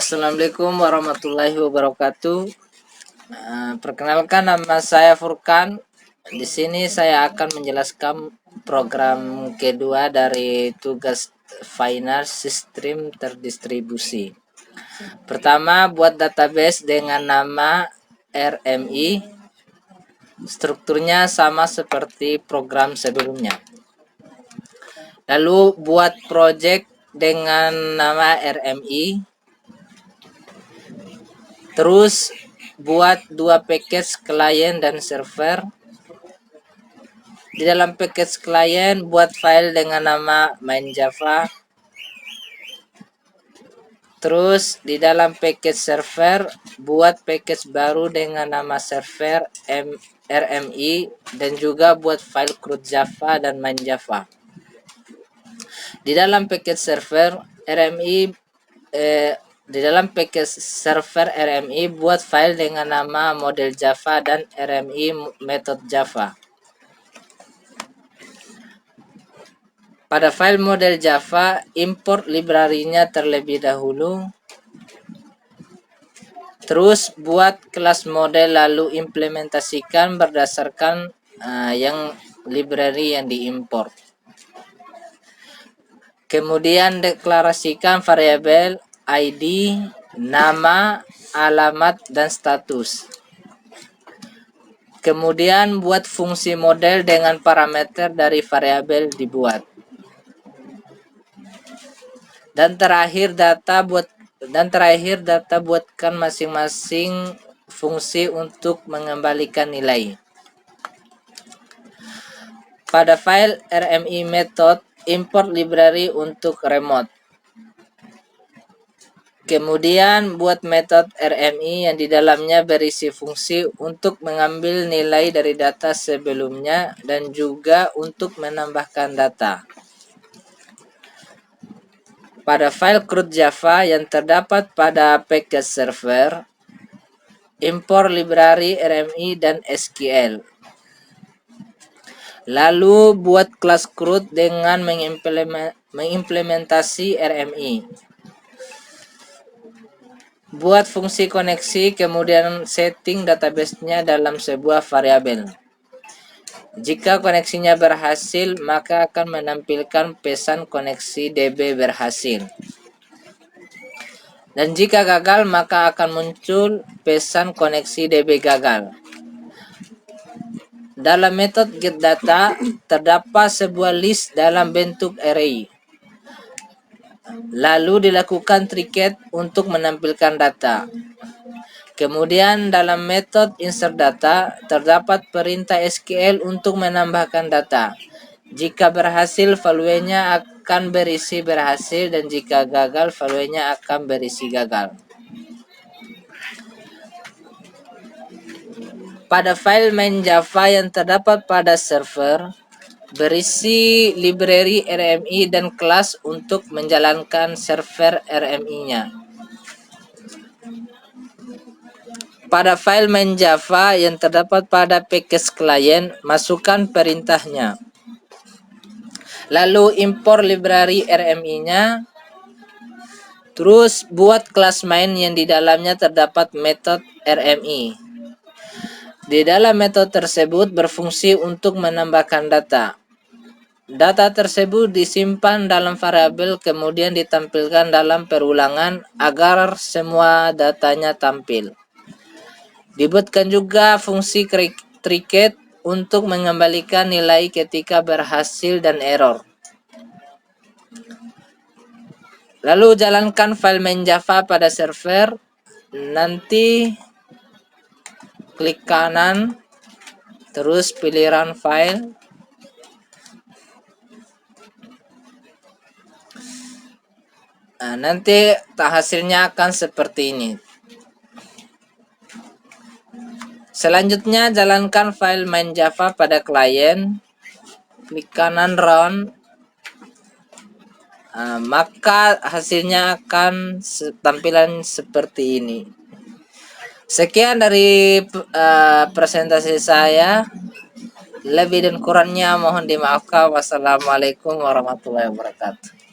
Assalamualaikum warahmatullahi wabarakatuh. Perkenalkan, nama saya Furkan. Di sini saya akan menjelaskan program kedua dari tugas Finance System Terdistribusi. Pertama, buat database dengan nama RMI. Strukturnya sama seperti program sebelumnya. Lalu buat project dengan nama RMI. Terus buat dua package klien dan server. Di dalam package klien buat file dengan nama main Java. Terus di dalam package server buat package baru dengan nama server RMI dan juga buat file CRUD Java dan main Java. Di dalam package server RMI buat file dengan nama model Java dan RMI method Java. Pada file model Java, import library-nya terlebih dahulu. Terus buat kelas model lalu implementasikan berdasarkan yang library yang diimport. Kemudian deklarasikan variabel ID, nama, alamat, dan status. Kemudian buat fungsi model dengan parameter dari variabel dibuat. Dan terakhir data buatkan masing-masing fungsi untuk mengembalikan nilai. Pada file RMI method, import library untuk remote. Kemudian buat metode RMI yang di dalamnya berisi fungsi untuk mengambil nilai dari data sebelumnya dan juga untuk menambahkan data. Pada file CRUD Java yang terdapat pada package server, import library RMI dan SQL. Lalu buat kelas CRUD dengan mengimplementasi RMI. Buat fungsi koneksi, kemudian setting database-nya dalam sebuah variabel. Jika koneksinya berhasil, maka akan menampilkan pesan koneksi DB berhasil. Dan jika gagal, maka akan muncul pesan koneksi DB gagal. Dalam metode getData, terdapat sebuah list dalam bentuk array. Lalu dilakukan tricat untuk menampilkan data. Kemudian dalam metode insertData, terdapat perintah SQL untuk menambahkan data. Jika berhasil, value-nya akan berisi berhasil, dan jika gagal, value-nya akan berisi gagal. Pada file main Java yang terdapat pada server, berisi library RMI dan kelas untuk menjalankan server RMI-nya. Pada file main Java yang terdapat pada package klien, masukkan perintahnya. Lalu import library RMI-nya. Terus buat kelas main yang di dalamnya terdapat metode RMI. Di dalam metode tersebut berfungsi untuk menambahkan data. Data tersebut disimpan dalam variabel kemudian ditampilkan dalam perulangan agar semua datanya tampil. Dibuatkan juga fungsi tricat untuk mengembalikan nilai ketika berhasil dan error. Lalu jalankan file main Java pada server. Nanti klik kanan, terus pilih run file. Nanti hasilnya akan seperti ini. Selanjutnya jalankan file main Java pada klien. Klik kanan run. Maka hasilnya akan tampilan seperti ini. Sekian dari presentasi saya. Lebih dan kurangnya mohon dimaafkan. Wassalamualaikum warahmatullahi wabarakatuh.